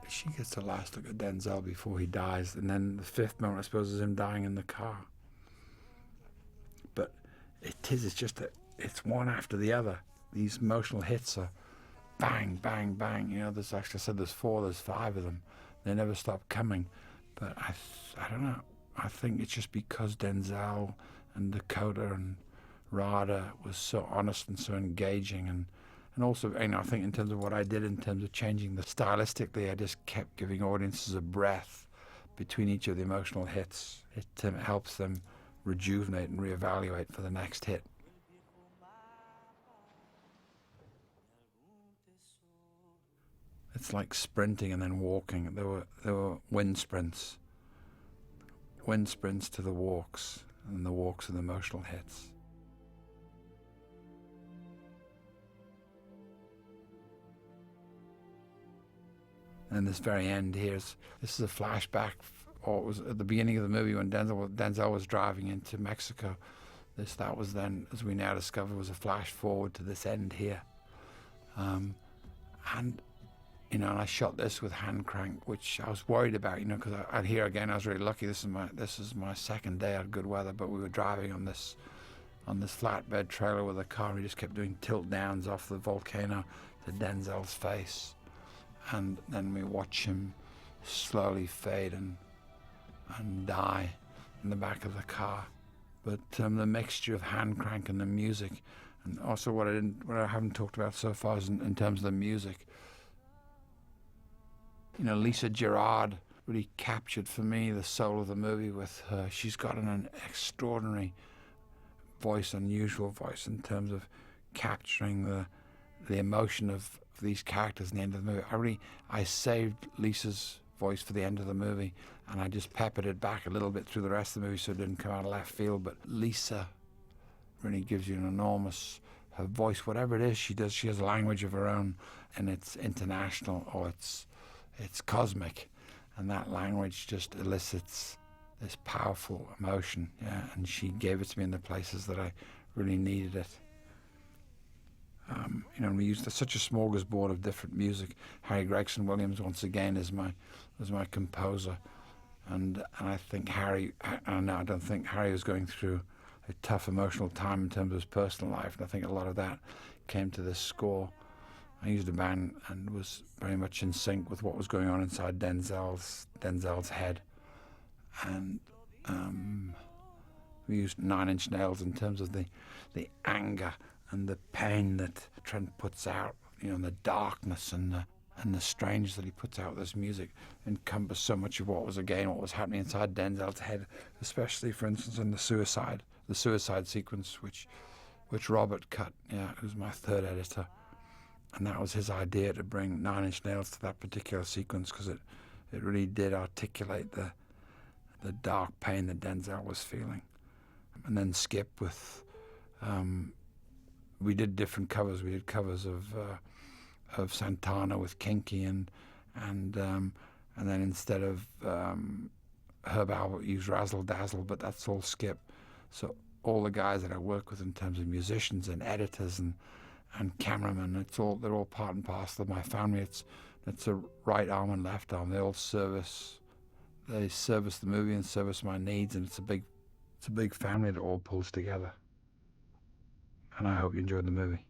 She gets the last look at Denzel before he dies, and then the fifth moment, I suppose, is him dying in the car. But it's one after the other. These emotional hits are bang, bang, bang. There's actually, I said there's four, there's five of them. They never stop coming. But I don't know. I think it's just because Denzel and Dakota and Rada was so honest and so engaging, and also, I think in terms of what I did in terms of changing the stylistically, I just kept giving audiences a breath between each of the emotional hits. It helps them rejuvenate and reevaluate for the next hit. It's like sprinting and then walking. There were wind sprints to the walks, and the walks are the emotional hits. And this very end here, this is a flashback, or it was at the beginning of the movie when Denzel was driving into Mexico. That was then, as we now discover, was a flash forward to this end here. And and I shot this with hand crank, which I was worried about, because here again, I was really lucky. This is my second day of good weather, but we were driving on this flatbed trailer with a car, and we just kept doing tilt downs off the volcano to Denzel's face. And then we watch him slowly fade and die in the back of the car. But the mixture of hand crank and the music, and also what I haven't talked about so far is in terms of the music. Lisa Gerrard really captured for me the soul of the movie with her. She's got an extraordinary voice, unusual voice in terms of capturing the emotion of these characters in the end of the movie. I saved Lisa's voice for the end of the movie, and I just peppered it back a little bit through the rest of the movie so it didn't come out of left field. But Lisa really gives you her voice, whatever it is she does, she has a language of her own, and it's international, or it's cosmic, and that language just elicits this powerful emotion, and she gave it to me in the places that I really needed it. We used such a smorgasbord of different music. Harry Gregson Williams, once again, was my composer, and I think I don't think Harry was going through a tough emotional time in terms of his personal life, and I think a lot of that came to this score. I used a band and was very much in sync with what was going on inside Denzel's head, and we used Nine Inch Nails in terms of the anger and the pain that Trent puts out, and the darkness and the strange that he puts out. This music encompassed so much of what was happening inside Denzel's head, especially, for instance, in the suicide sequence, which Robert cut, who's my third editor. And that was his idea, to bring Nine Inch Nails to that particular sequence, because it really did articulate the dark pain that Denzel was feeling. And then Skip with, we did different covers. We did covers of Santana with Kinky, and then instead of Herb Albert, used Razzle Dazzle, but that's all Skip. So all the guys that I work with in terms of musicians and editors and cameramen, they're all part and parcel of my family. It's a right arm and left arm. They service the movie and service my needs, and it's a big family that all pulls together. And I hope you enjoyed the movie.